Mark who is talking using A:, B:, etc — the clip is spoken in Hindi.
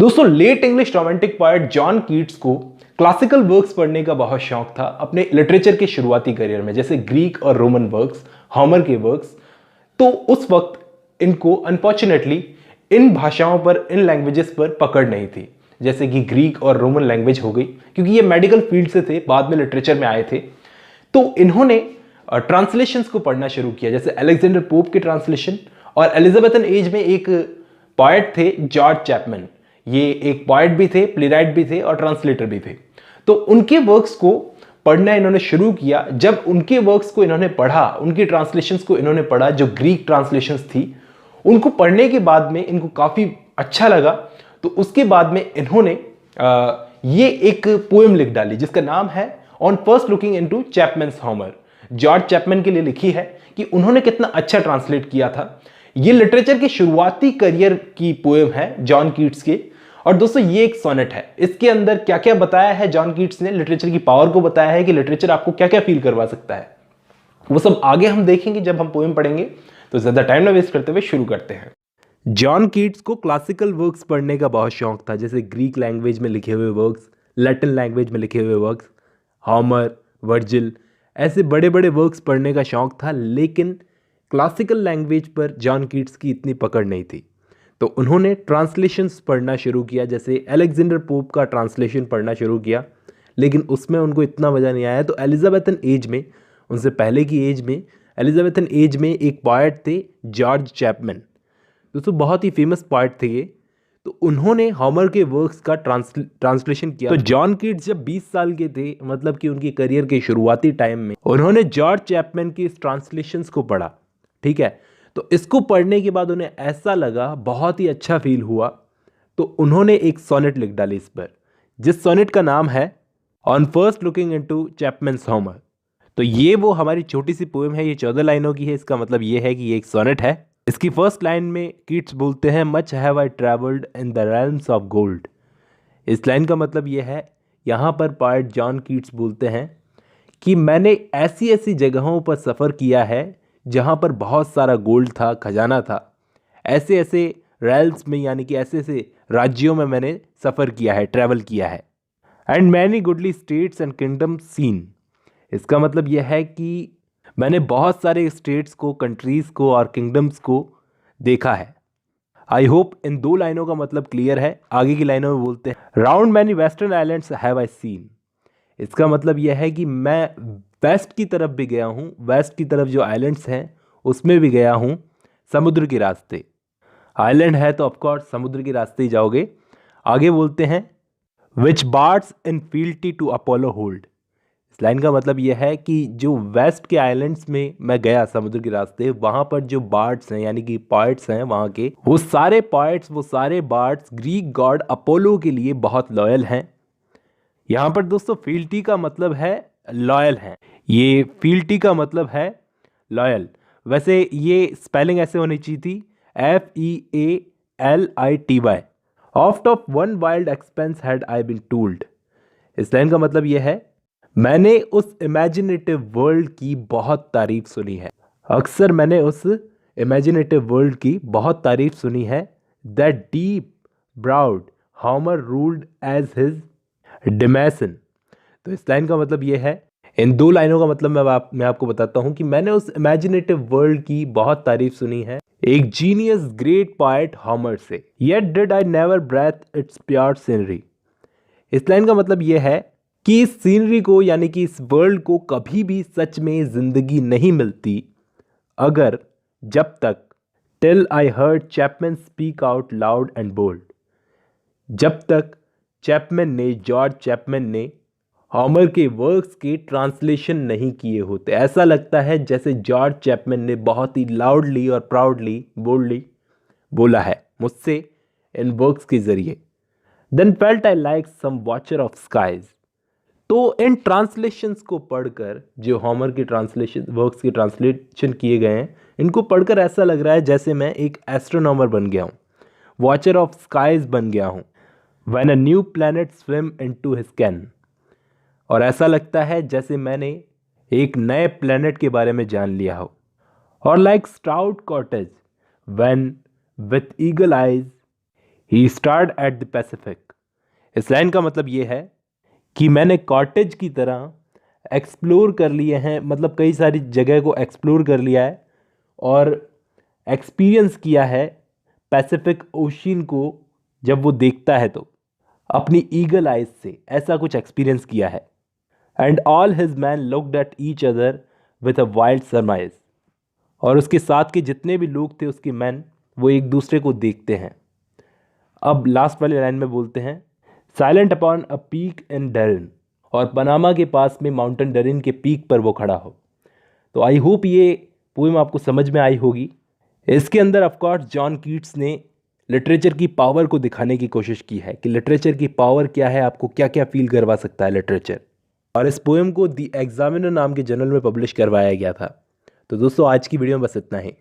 A: दोस्तों, late English romantic poet John Keats को क्लासिकल वर्क्स पढ़ने का बहुत शौक था अपने लिटरेचर के शुरुआती करियर में, जैसे ग्रीक और रोमन वर्क्स, होमर के वर्क्स। तो उस वक्त इनको अनफॉर्चुनेटली इन भाषाओं पर, इन लैंग्वेजेस पर पकड़ नहीं थी, जैसे कि ग्रीक और रोमन लैंग्वेज हो गई, क्योंकि ये मेडिकल फील्ड से थे, बाद में लिटरेचर में आए थे। तो इन्होंने ट्रांसलेशंस को पढ़ना शुरू किया, जैसे अलेक्जेंडर पोप के ट्रांसलेशन, और एलिजाबेथन एज में एक पोएट थे जॉर्ज चैपमैन। ये एक पोएट भी थे, प्लेराइट भी थे और ट्रांसलेटर भी थे। तो उनके वर्क्स को पढ़ना इन्होंने शुरू किया। जब उनके वर्क्स को इन्होंने पढ़ा, उनकी ट्रांसलेशंस को इन्होंने पढ़ा, जो ग्रीक ट्रांसलेशंस थी, उनको पढ़ने के बाद में इनको काफ़ी अच्छा लगा। तो उसके बाद में इन्होंने ये एक पोएम लिख डाली जिसका नाम है on first looking into Chapman's Homer. George Chapman के लिए लिखी है कि उन्होंने कितना अच्छा ट्रांसलेट किया था। ये लिटरेचर के शुरुआती करियर की पोएम है जॉन कीट्स के। और दोस्तों, ये एक सोनेट है। इसके अंदर क्या क्या बताया है जॉन कीट्स ने, लिटरेचर की पावर को बताया है कि लिटरेचर आपको क्या क्या फील करवा सकता है, वो सब आगे हम देखेंगे जब हम पोएम पढ़ेंगे। तो ज्यादा टाइम ना वेस्ट करते हुए शुरू करते हैं। जॉन कीट्स को क्लासिकल वर्क्स पढ़ने का बहुत शौक था, जैसे ग्रीक लैंग्वेज में लिखे हुए वर्क्स, लैटिन लैंग्वेज में लिखे हुए वर्क्स, होमर, वर्जिल, ऐसे बड़े बड़े वर्क्स पढ़ने का शौक था। लेकिन क्लासिकल लैंग्वेज पर जॉन कीट्स की इतनी पकड़ नहीं थी, तो उन्होंने ट्रांसलेशंस पढ़ना शुरू किया, जैसे अलेक्जेंडर पोप का ट्रांसलेशन पढ़ना शुरू किया। लेकिन उसमें उनको इतना मज़ा नहीं आया। तो एलिजाबेथन एज में, उनसे पहले की एज में, एलिजाबेथन एज में एक पोएट थे जॉर्ज चैपमैन। दोस्तों, बहुत ही फेमस पोएट थे ये। तो उन्होंने होमर के वर्क्स का ट्रांसलेशन किया। तो जॉन कीट्स जब 20 साल के थे, मतलब कि उनके करियर के शुरुआती टाइम में, उन्होंने जॉर्ज चैपमैन की इस ट्रांसलेशंस को पढ़ा। ठीक है, तो इसको पढ़ने के बाद उन्हें ऐसा लगा, बहुत ही अच्छा फील हुआ। तो उन्होंने एक सोनेट लिख डाली इस पर, जिस सोनेट का नाम है on first looking into Chapman's Homer. तो ये वो हमारी छोटी सी पोएम है, ये 14 लाइनों की है। इसका मतलब ये है कि ये एक सोनेट है। इसकी फर्स्ट लाइन में कीट्स बोलते हैं, much have I travelled in the realms of gold. इस लाइन का मतलब ये है, यहाँ पर पोएट जॉन कीट्स बोलते हैं कि मैंने ऐसी ऐसी जगहों पर सफ़र किया है जहाँ पर बहुत सारा गोल्ड था, खजाना था। ऐसे ऐसे रेल्स में, यानी कि ऐसे ऐसे राज्यों में मैंने सफ़र किया है, ट्रैवल किया है। And many goodly states and kingdom seen. इसका मतलब यह है कि मैंने बहुत सारे स्टेट्स को, कंट्रीज़ को और किंगडम्स को देखा है। आई होप इन 2 लाइनों का मतलब क्लियर है। आगे की लाइनों में बोलते हैं, round many western islands have I seen. इसका मतलब यह है कि मैं वेस्ट की तरफ भी गया हूँ, वेस्ट की तरफ जो आइलैंड्स हैं उसमें भी गया हूँ, समुद्र के रास्ते। आइलैंड है तो ऑफकोर्स समुद्र के रास्ते ही जाओगे। आगे बोलते हैं, which bards in fealty to Apollo hold. इस लाइन का मतलब यह है कि जो वेस्ट के आइलैंड्स में मैं गया समुद्र के रास्ते, वहाँ पर जो बार्ड्स हैं, यानी कि पोएट्स हैं वहाँ के, वो सारे पोएट्स, वो सारे बार्ड्स ग्रीक गॉड अपोलो के लिए बहुत लॉयल हैं। यहाँ पर दोस्तों फील्टी का मतलब है लॉयल हैं। ये फील्टी का मतलब है लॉयल। वैसे ये स्पेलिंग ऐसे होनी चाहिए थी, FEALITY। Oft of one wide expanse had I been told. इस लाइन का मतलब यह है, मैंने उस इमेजिनेटिव वर्ल्ड की बहुत तारीफ सुनी है। अक्सर मैंने उस इमेजिनेटिव वर्ल्ड की बहुत तारीफ सुनी है। That deep browed Homer ruled as his demesne. तो इस लाइन का मतलब ये है, इन 2 लाइनों का मतलब मैं आपको बताता हूं कि मैंने उस इमेजिनेटिव वर्ल्ड की बहुत तारीफ सुनी है एक जीनियस ग्रेट पोएट होमर से। Yet did I never breathe its pure scenery. इस लाइन का मतलब ये है कि इस सीनरी को, यानी कि इस वर्ल्ड को कभी भी सच में जिंदगी नहीं मिलती अगर, जब तक, till I heard Chapman speak out loud and bold. जब तक चैपमैन ने, जॉर्ज चैपमैन ने होमर के वर्क्स के ट्रांसलेशन नहीं किए होते। ऐसा लगता है जैसे जॉर्ज चैपमैन ने बहुत ही लाउडली और प्राउडली, बोल्डली बोला है मुझसे इन वर्क्स के जरिए। Then felt I like some watcher of skies. तो इन ट्रांसलेशंस को पढ़कर, जो होमर के ट्रांसलेशन वर्क्स के ट्रांसलेशन किए गए हैं, इनको पढ़कर ऐसा लग रहा है जैसे मैं एक एस्ट्रोनॉमर बन गया हूँ, वॉचर ऑफ स्काइज बन गया हूँ। When a new planet swim into his can. और ऐसा लगता है जैसे मैंने एक नए प्लैनेट के बारे में जान लिया हो। और like stout Cortez when with eagle eyes he stared at the Pacific. इस लाइन का मतलब ये है कि मैंने कॉटेज की तरह एक्सप्लोर कर लिए हैं, मतलब कई सारी जगह को एक्सप्लोर कर लिया है और एक्सपीरियंस किया है पैसिफिक ओशियन को। जब वो देखता है तो अपनी ईगल आइज से ऐसा कुछ एक्सपीरियंस किया है। And all his man looked at each other with a wild सरमाइज। और उसके साथ के जितने भी लोग थे उसके मैन, वो एक दूसरे को देखते हैं। अब लास्ट वाली लाइन में बोलते हैं silent upon a peak in Darien, और पनामा के पास में माउंटेन डरिन के पीक पर वो खड़ा हो। तो आई होप ये पोएम आपको समझ में आई होगी। इसके अंदर ऑफकोर्स जॉन कीट्स ने लिटरेचर की पावर को दिखाने की कोशिश की है कि लिटरेचर की पावर क्या है, आपको क्या क्या फील करवा सकता है लिटरेचर। और इस पोएम को द एग्जामिनर नाम के जर्नल में पब्लिश करवाया गया था। तो दोस्तों आज की वीडियो में बस इतना ही।